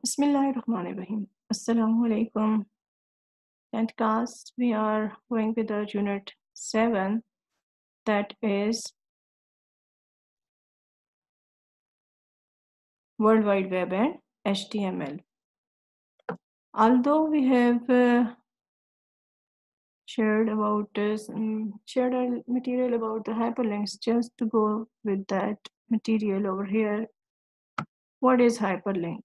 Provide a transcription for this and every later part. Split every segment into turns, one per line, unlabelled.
Bismillahirrahmanirrahim. Assalamu alaikum. 10th class, we are going with the unit 7, that is World Wide Web and HTML. Although we have shared our material about the hyperlinks, just to go with that material over here. What is hyperlink?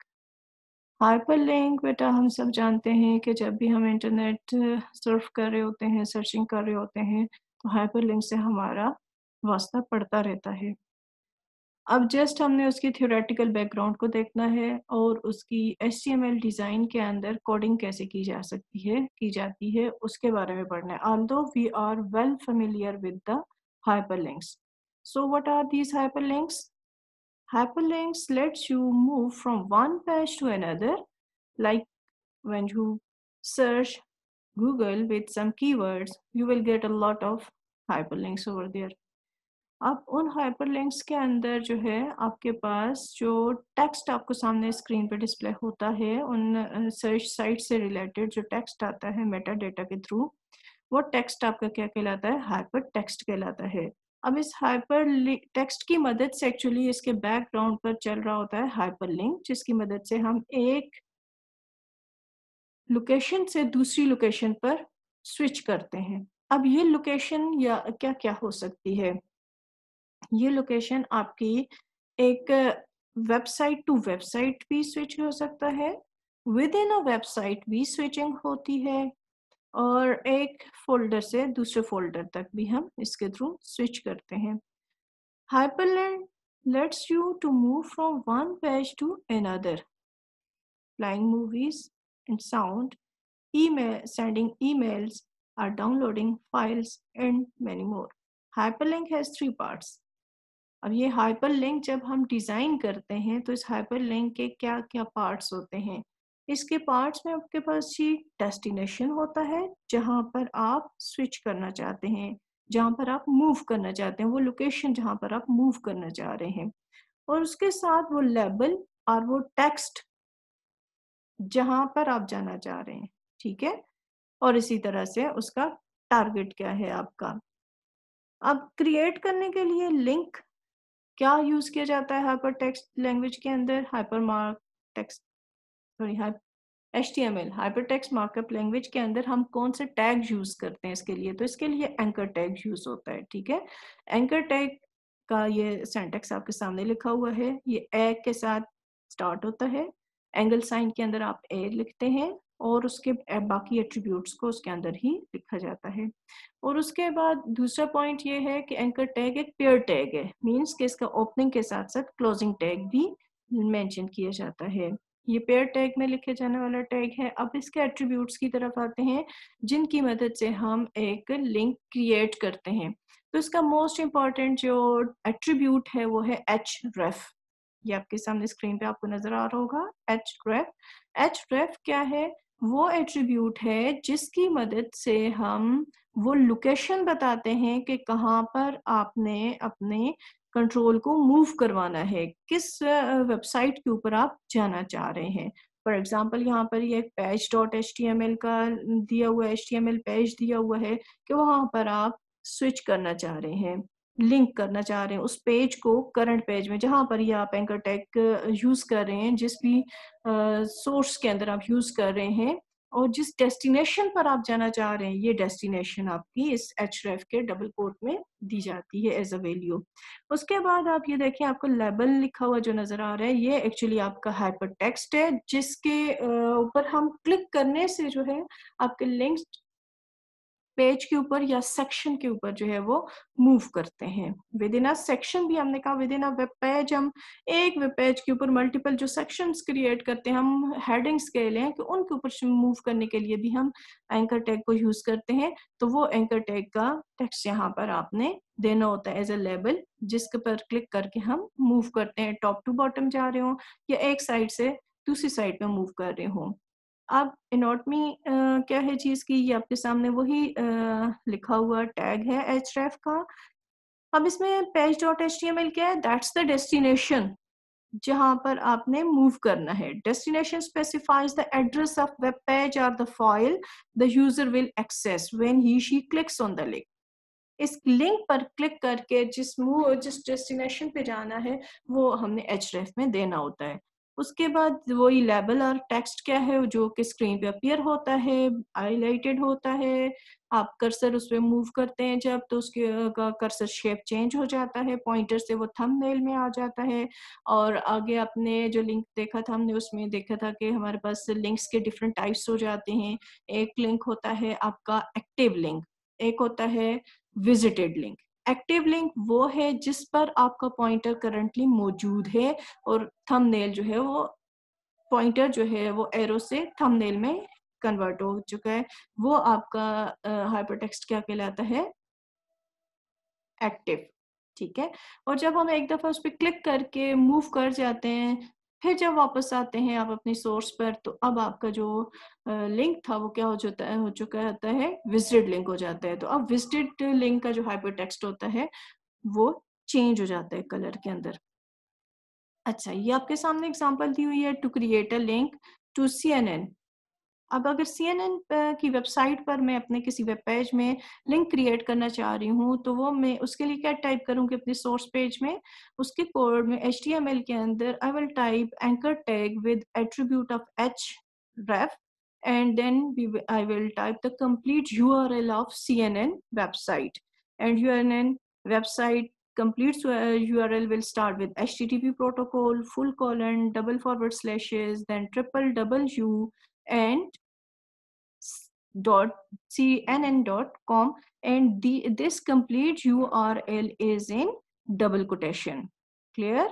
Hyperlink बेटा हम सब जानते हैं कि जब भी हम internet Surf कर रहे होते हैं, सर्चिंग कर रहे होते हैं, तो हाइपरलिंक से हमारा वास्ता पड़ता रहता है। अब जस्ट हमने उसकी थ्योरेटिकल बैकग्राउंड को देखना है और उसकी HTML डिज़ाइन के अंदर कोडिंग कैसे की जाती है उसके बारे में पढ़ना है। Although we are well familiar with the hyperlinks. So what are these hyperlinks? Hyperlinks lets you move from one page to another, like when you search Google with some keywords, you will get a lot of hyperlinks over there. अब उन hyperlinks के अंदर जो है आपके पास जो text आपको सामने स्क्रीन पे डिस्प्ले होता है, उन सर्च साइट से रिलेटेड जो टेक्स्ट आता है मेटा डेटा के थ्रू, वो टेक्स्ट आपका क्या कहलाता है? हाइपर टेक्स्ट कहलाता है। अब इस हाइपर टेक्स्ट की मदद से एक्चुअली इसके बैकग्राउंड पर चल रहा होता है हाइपरलिंक, जिसकी मदद से हम एक लोकेशन से दूसरी लोकेशन पर स्विच करते हैं। अब ये लोकेशन या क्या-क्या हो सकती है? ये लोकेशन आपकी एक वेबसाइट टू वेबसाइट भी स्विच हो सकता है, विद इन अ वेबसाइट भी स्विचिंग होती है और एक फ़ोल्डर से दूसरे फ़ोल्डर तक भी हम इसके थ्रू स्विच करते हैं। Hyperlink lets you to move from one page to another, playing movies and sound, sending emails, or downloading files, and many more. Hyperlink has 3 parts. अब ये हाइपरलिंक जब हम डिज़ाइन करते हैं तो इस हाइपरलिंक के क्या-क्या पार्ट्स होते हैं? इसके पार्ट्स में आपके पास जी डेस्टिनेशन होता है, जहाँ पर आप स्विच करना चाहते हैं, जहाँ पर आप मूव करना चाहते हैं, वो लोकेशन जहाँ पर आप मूव करना चाह रहे हैं। और उसके साथ वो लेबल और वो टेक्स्ट जहाँ पर आप जाना चाह रहे हैं, ठीक है? और इसी तरह से उसका टारगेट क्या है आपका। अब क्रिएट करने के लिए लिंक क्या यूज़ किया जाता है हाइपरटेक्स्ट लैंग्वेज के अंदर? HTML हाइपरटेक्स्ट मार्कअप लैंग्वेज के अंदर हम कौन से टैग यूज़ करते हैं इसके लिए? तो इसके लिए एंकर टैग यूज़ होता है, ठीक है? एंकर टैग का ये सिंटैक्स आपके सामने लिखा हुआ है। ये ए के साथ स्टार्ट होता है, एंगल साइन के अंदर आप ए लिखते हैं और उसके बाकी एट्रीब्यूट्स को उसके अंदर ही लिखा जाता है। और उसके बाद दूसरा पॉइंट ये है कि एंकर टैग एक पेयर टैग है, मीन्स कि इसका ओपनिंग के साथ-साथ क्लोजिंग टैग भी मेंशन किया जाता है। ये पेयर टैग में लिखे जाने वाला टैग है। अब इसके एट्रीब्यूट्स की तरफ आते हैं, जिनकी मदद से हम एक लिंक क्रिएट करते हैं। तो इसका मोस्ट इम्पोर्टेंट जो एट्रीब्यूट है वो है href। ये आपके सामने स्क्रीन पे आपको नज़र आ रहा होगा href। href क्या है? वो एट्रीब्यूट है जिसकी मदद से हम वो लोकेशन बताते हैं कि कहाँ पर आपने अपने कंट्रोल को मूव करवाना है, किस वेबसाइट के ऊपर आप जाना चाह रहे हैं। फॉर एग्ज़ाम्पल यहाँ पर ये एक page.html का दिया हुआ है, HTML पेज दिया हुआ है कि वहाँ पर आप स्विच करना चाह रहे हैं, लिंक करना चाह रहे हैं उस पेज को करंट पेज में, जहाँ पर ये आप एंकर टैग यूज़ कर रहे हैं, जिस भी सोर्स के अंदर आप यूज़ कर रहे हैं और जिस डेस्टिनेशन पर आप जाना चाह रहे हैं, ये डेस्टिनेशन आपकी इस href के डबल कोट में दी जाती है एज़ अ वैल्यू। उसके बाद आप ये देखें, आपको लेबल लिखा हुआ जो नज़र आ रहा है, ये एक्चुअली आपका हाइपरटेक्स्ट है, जिसके ऊपर हम क्लिक करने से जो है आपके लिंक्स पेज के ऊपर या सेक्शन के ऊपर जो है वो मूव करते हैं। विद इन अ सेक्शन भी हमने कहा, with in a web page हम एक वेब पेज के ऊपर मल्टीपल जो सेक्शंस क्रिएट करते हैं, हम हेडिंग्स कह लें कि उनके ऊपर से मूव करने के लिए भी हम एंकर टैग को यूज़ करते हैं। तो वो एंकर टैग का टेक्स्ट यहाँ पर आपने देना होता है एज़ अ लेबल, जिसके पर क्लिक करके हम मूव करते हैं, टॉप टू बॉटम जा रहे हों या एक साइड से दूसरी साइड पे मूव कर रहे हों। अब एनोटमी क्या है चीज़ की, ये आपके सामने वही लिखा हुआ टैग है href का। अब इसमें page.html क्या है? दैट्स द डेस्टिनेशन जहां पर आपने मूव करना है। Destination specifies the address of web page और the file the user will access when he she clicks on the link. इस लिंक पर क्लिक करके जिस डेस्टिनेशन पे जाना है वो हमने href में देना होता है। उसके बाद वही लेबल और टेक्स्ट क्या है जो कि स्क्रीन पे अपीयर होता है, हाईलाइटेड होता है। आप कर्सर उस पे मूव करते हैं जब, तो उसके का कर्सर शेप चेंज हो जाता है, पॉइंटर से वो थंबनेल में आ जाता है। और आगे आपने जो लिंक देखा था, हमने उसमें देखा था कि हमारे पास लिंक्स के डिफरेंट टाइप्स हो जाते हैं। एक लिंक होता है आपका एक्टिव लिंक, एक होता है विजिटेड लिंक। एक्टिव लिंक वो है जिस पर आपका पॉइंटर करंटली मौजूद है और थंबनेल जो है वो पॉइंटर जो है वो एरो से थंबनेल में कन्वर्ट हो चुका है, वो आपका हाइपरटेक्स्ट क्या कहलाता है, एक्टिव। ठीक है। और जब हम एक दफा उस पर क्लिक करके मूव कर जाते हैं, फिर जब वापस आते हैं आप अपनी सोर्स पर, तो अब आपका जो लिंक था वो क्या हो चुका होता है, विजिटेड लिंक हो जाता है। तो अब विजिटेड लिंक का जो हाइपरटेक्स्ट होता है वो चेंज हो जाता है कलर के अंदर। अच्छा, ये आपके सामने एग्जांपल दी हुई है, to create a link to CNN। अब अगर CNN की वेबसाइट पर मैं अपने किसी वेब पेज में लिंक क्रिएट करना चाह रही हूँ, तो वो मैं उसके लिए क्या टाइप करूँगी अपने सोर्स पेज में, उसके कोड में HTML के अंदर I will type anchor tag with attribute of href, and then I will type the complete URL of CNN website, and CNN website complete URL will start with HTTP protocol full colon double forward slashes then triple W and cnn.com, and this complete URL is in double quotation. Clear?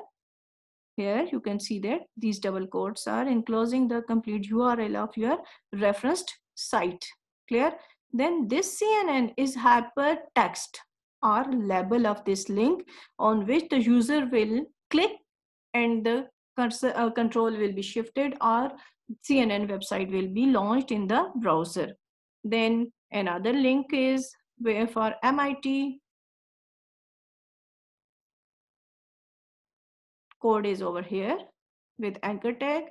Here you can see that these double quotes are enclosing the complete URL of your referenced site. Clear? Then this CNN is hypertext or label of this link on which the user will click, and the control will be shifted, or CNN website will be launched in the browser. Then another link is where for MIT, code is over here with anchor tag,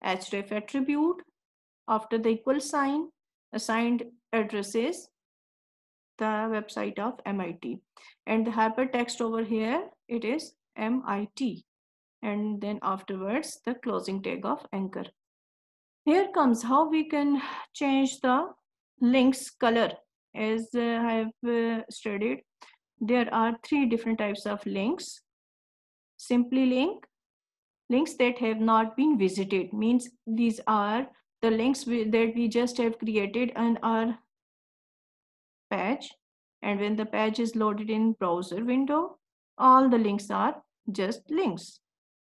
href attribute, after the equal sign, assigned address is the website of MIT, and the hypertext over here, it is MIT, and then afterwards the closing tag of anchor. Here comes how we can change the links color. As I have studied, there are three different types of links. Simply link, links that have not been visited, means these are the links that we just have created on our page, and when the page is loaded in browser window, all the links are just links.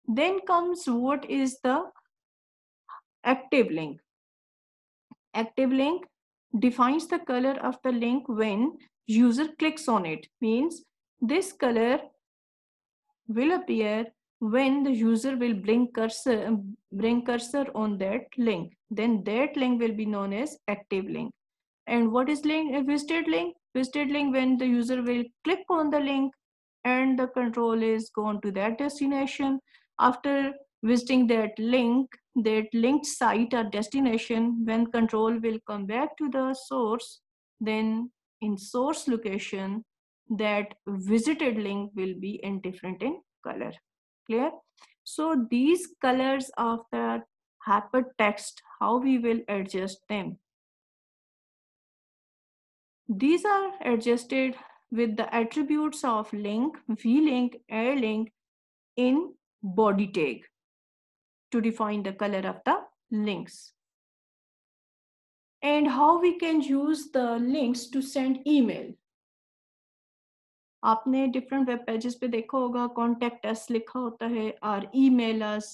Then comes what is the active link. Active link defines the color of the link when user clicks on it, means this color will appear when the user will bring cursor on that link. Then that link will be known as active link. And what is link? A visited link? Visited link when the user will click on the link and the control is gone to that destination. After visiting that linked site or destination, when control will come back to the source, then in source location, that visited link will be in different in color. Clear? So these colors of the hypertext, how we will adjust them? These are adjusted with the attributes of link, vlink, airlink in body tag to define the color of the links. And how we can use the links to send email. आपने different web pages पे देखा होगा contact us लिखा होता है और email अस,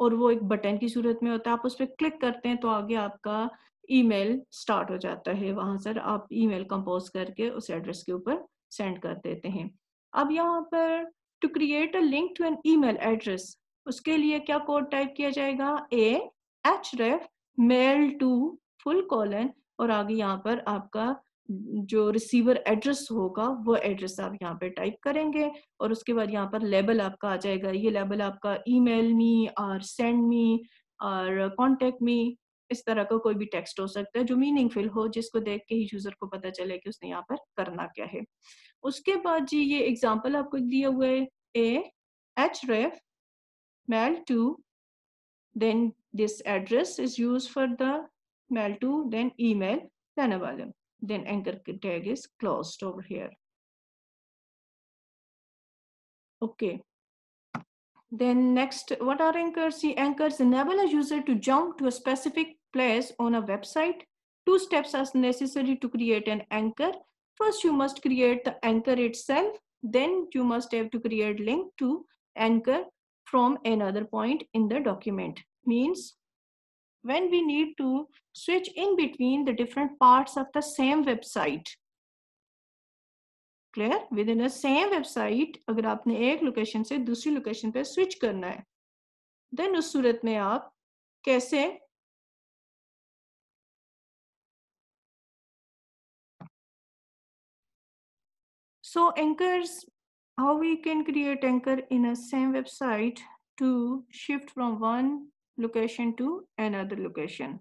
और वो एक बटन की सूरत में होता है। आप उस पर क्लिक करते हैं तो आगे आपका ईमेल स्टार्ट हो जाता है, वहां से आप ईमेल कंपोज करके उस एड्रेस के ऊपर सेंड कर देते हैं। अब यहाँ पर to create a link to an email address, उसके लिए क्या कोड टाइप किया जाएगा, href mail to full colon और आगे यहाँ पर आपका जो रिसीवर एड्रेस होगा वो एड्रेस आप यहाँ पे टाइप करेंगे और उसके बाद यहाँ पर लेबल आपका आ जाएगा। ये लेबल आपका ईमेल मी और सेंड मी और कॉन्टेक्ट मी, इस तरह का कोई भी टेक्स्ट हो सकता है जो मीनिंगफुल हो, जिसको देख के ही यूजर को पता चले कि उसने यहाँ पर करना क्या है। उसके बाद जी ये एग्जांपल आपको दिया हुआ है, ए href mail to, then this address is used for the mail to, then email, then available, then anchor tag is closed over here. Okay, then next, what are anchors? See, anchors enable a user to jump to a specific place on a website. Two steps are necessary to create an anchor. First, you must create the anchor itself. Then you must have to create link to anchor from another point in the document. Means when we need to switch in between the different parts of the same website. Clear? Within a same website, अगर आपने एक location से दूसरी location पे switch करना है, then उस सूरत में आप कैसे so anchors, how we can create anchor in a same website to shift from one location to another location.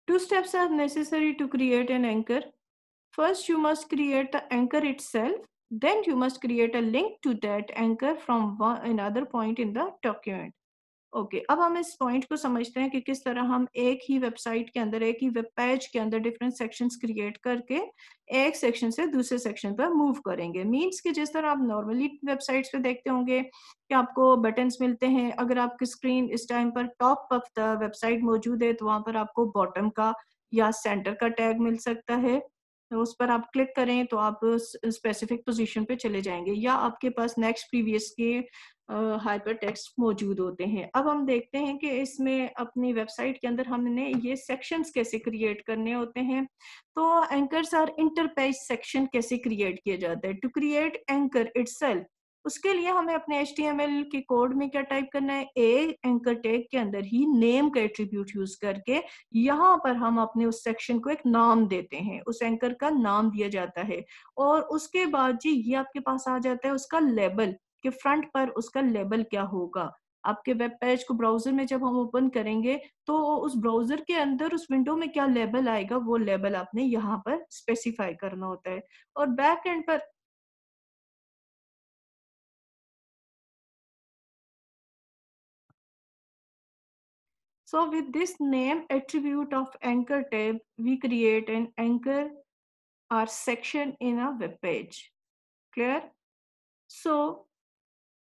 Two steps are necessary to create an anchor. First, you must create the anchor itself. Then you must create a link to that anchor from another point in the document. Okay अब हम इस point को समझते हैं कि किस तरह हम एक ही वेबसाइट के अंदर, एक ही वेब पेज के अंदर डिफरेंट सेक्शंस क्रिएट करके एक सेक्शन से दूसरे सेक्शन पर मूव करेंगे। मींस कि जिस तरह आप नॉर्मली वेबसाइट्स पे देखते होंगे कि आपको बटन्स मिलते हैं, अगर आपकी स्क्रीन इस टाइम पर टॉप ऑफ द वेबसाइट मौजूद है तो वहां पर आपको बॉटम का या सेंटर का टैग मिल सकता है, तो उस पर आप क्लिक करें तो आप स्पेसिफिक पोजीशन पे चले जाएंगे, या आपके पास नेक्स्ट प्रीवियस के हाइपर टेक्स्ट मौजूद होते हैं। अब हम देखते हैं कि इसमें अपनी वेबसाइट के अंदर हमने ये सेक्शंस कैसे क्रिएट करने होते हैं। तो anchors are inter page section कैसे क्रिएट किया जाता है। टू क्रिएट एंकर इटसेल्फ, उसके लिए हमें अपने HTML के कोड में क्या टाइप करना है, ए एंकर टैग के अंदर ही नेम का एट्रीब्यूट यूज करके यहाँ पर हम अपने उस सेक्शन को एक नाम देते हैं, उस एंकर का नाम दिया जाता है। और उसके बाद जी ये आपके पास आ जाता है उसका लेबल, कि फ्रंट पर उसका लेबल क्या होगा। आपके वेब पेज को ब्राउजर में जब हम ओपन करेंगे तो उस ब्राउजर के अंदर उस विंडो में क्या लेबल आएगा, वो लेबल आपने यहाँ पर स्पेसिफाई करना होता है। और बैक एंड पर so with this name attribute of anchor tab, we create an anchor or section in a web page. Clear? So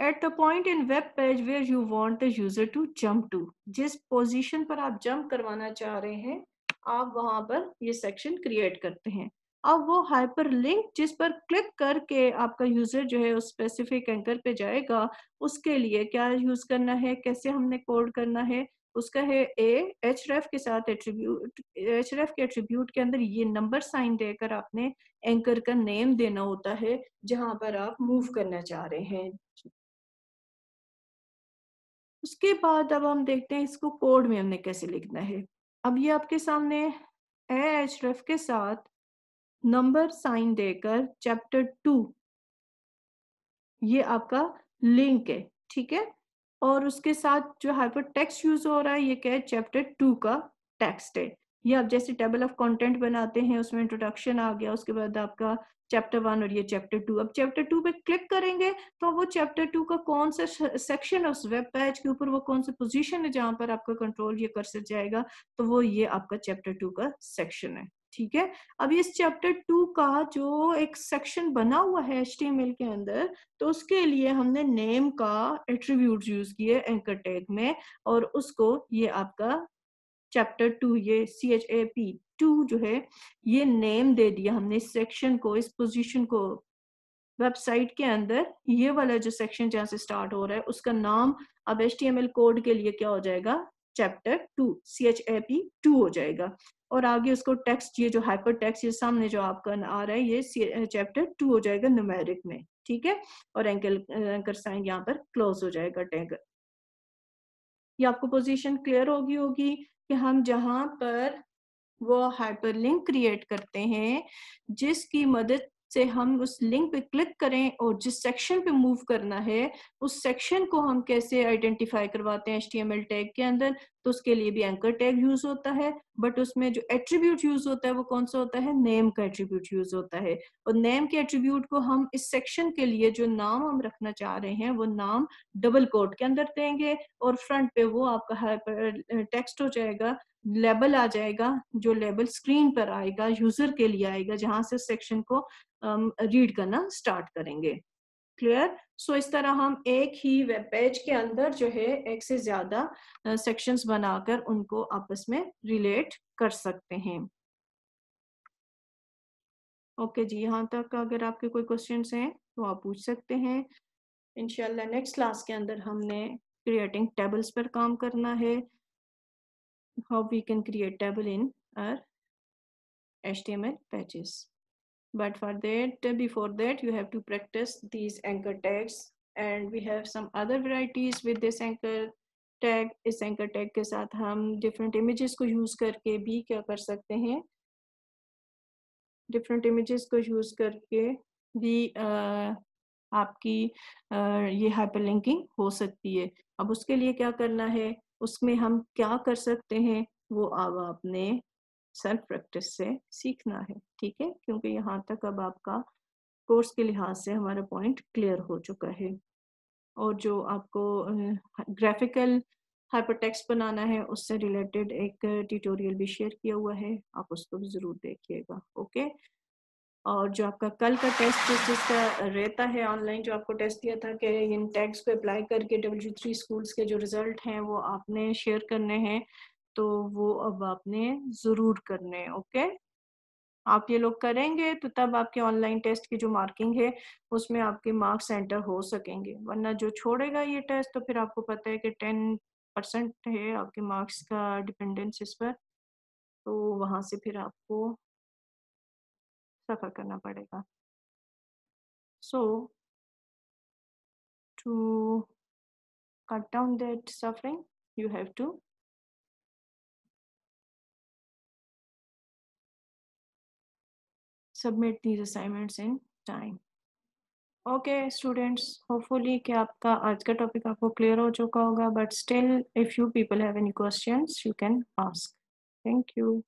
at the point in web page where you want the user to jump to, जिस position पर आप jump करवाना चाह रहे हैं आप वहां पर ये सेक्शन क्रिएट करते हैं। अब वो हाइपर लिंक जिस पर क्लिक करके आपका यूजर जो है उस स्पेसिफिक एंकर पे जाएगा, उसके लिए क्या यूज करना है, कैसे हमने कोड करना है, उसका है ए href के साथ एट्रीब्यूट, href के एट्रीब्यूट के अंदर ये नंबर साइन देकर आपने एंकर का नेम देना होता है जहां पर आप मूव करना चाह रहे हैं। उसके बाद अब हम देखते हैं इसको कोड में हमने कैसे लिखना है। अब ये आपके सामने href के साथ नंबर साइन देकर चैप्टर 2 ये आपका लिंक है, ठीक है। और उसके साथ जो हाइपर टेक्स्ट यूज हो रहा है ये क्या है, चैप्टर 2 का टेक्स्ट है। ये आप जैसे टेबल ऑफ कंटेंट बनाते हैं उसमें इंट्रोडक्शन आ गया, उसके बाद आपका चैप्टर 1 और ये चैप्टर 2। अब चैप्टर 2 पे क्लिक करेंगे तो वो चैप्टर 2 का कौन सा सेक्शन है उस वेब पेज के ऊपर, वो कौन सी पोजीशन है जहां पर आपका कंट्रोल ये कर्सर जाएगा, तो वो ये आपका चैप्टर 2 का सेक्शन है, ठीक है। अब इस चैप्टर 2 का जो एक सेक्शन बना हुआ है HTML के अंदर, तो उसके लिए हमने नेम का एट्रीब्यूट यूज किए एंकर टैग में, और उसको ये आपका चैप्टर 2 ये CHAP2 जो है ये नेम दे दिया हमने इस सेक्शन को, इस पोजीशन को वेबसाइट के अंदर। ये वाला जो सेक्शन जहां से स्टार्ट हो रहा है उसका नाम अब HTML कोड के लिए क्या हो जाएगा, चैप्टर 2 CHAP2 हो जाएगा। और आगे उसको टेक्स्ट, ये जो हाइपर टेक्स्ट ये सामने जो आपका आ रहा है ये चैप्टर 2 हो जाएगा न्यूमेरिक में, ठीक है। और एंकर साइन यहाँ पर क्लोज हो जाएगा टैग। ये आपको पोजीशन क्लियर होगी कि हम जहां पर वो हाइपरलिंक क्रिएट करते हैं जिसकी मदद से हम उस लिंक पे क्लिक करें और जिस सेक्शन पे मूव करना है उस सेक्शन को हम कैसे आइडेंटिफाई करवाते हैं HTML टैग के अंदर। तो उसके लिए भी एंकर टैग यूज होता है, बट उसमें जो एट्रीब्यूट यूज होता है वो कौन सा होता है, नेम का एट्रीब्यूट यूज होता है। और नेम के एट्रीब्यूट को हम इस सेक्शन के लिए जो नाम हम रखना चाह रहे हैं वो नाम डबल कोट के अंदर देंगे और फ्रंट पे वो आपका हाइपर टेक्स्ट हो जाएगा, लेबल आ जाएगा, जो लेबल स्क्रीन पर आएगा यूजर के लिए आएगा जहां से सेक्शन को रीड करना स्टार्ट करेंगे। क्लियर? सो इस तरह हम एक ही वेब पेज के अंदर जो है एक से ज्यादा सेक्शंस बनाकर उनको आपस में रिलेट कर सकते हैं। ओके जी, यहाँ तक अगर आपके कोई क्वेश्चंस हैं तो आप पूछ सकते हैं। इंशाल्लाह नेक्स्ट क्लास के अंदर हमने क्रिएटिंग टेबल्स पर काम करना है, how we can create table in our HTML pages. But for that, before that, you have to practice these anchor tags, and we have some other varieties with this anchor tag. इस anchor tag के साथ हम different images को use करके भी क्या कर सकते हैं, different images को use करके भी आपकी ये hyperlinking हो सकती है। अब उसके लिए क्या करना है, उसमें हम क्या कर सकते हैं वो अब आपने सेल्फ प्रैक्टिस से सीखना है, ठीक है? क्योंकि यहाँ तक अब आपका कोर्स के लिहाज से हमारा पॉइंट क्लियर हो चुका है। और जो आपको ग्राफिकल हाइपरटेक्स्ट बनाना है उससे रिलेटेड एक ट्यूटोरियल भी शेयर किया हुआ है, आप उसको भी ज़रूर देखिएगा। ओके, और जो आपका कल का टेस्ट जिसका रहता है ऑनलाइन, जो आपको टेस्ट दिया था कि इन टैग्स को अप्लाई करके W3 स्कूल्स के जो रिजल्ट हैं वो आपने शेयर करने हैं, तो वो अब आपने ज़रूर करने हैं। ओके, आप ये लोग करेंगे तो तब आपके ऑनलाइन टेस्ट की जो मार्किंग है उसमें आपके मार्क्स एंटर हो सकेंगे, वरना जो छोड़ेगा ये टेस्ट तो फिर आपको पता है कि 10% है आपके मार्क्स का डिपेंडेंस इस पर, तो वहाँ से फिर आपको सफ़र करना पड़ेगा। सो to cut down that suffering, you have to submit these assignments in time. Okay students, hopefully कि आपका आज का टॉपिक आपको क्लियर हो चुका होगा, but still if you people have any questions you can ask. Thank you.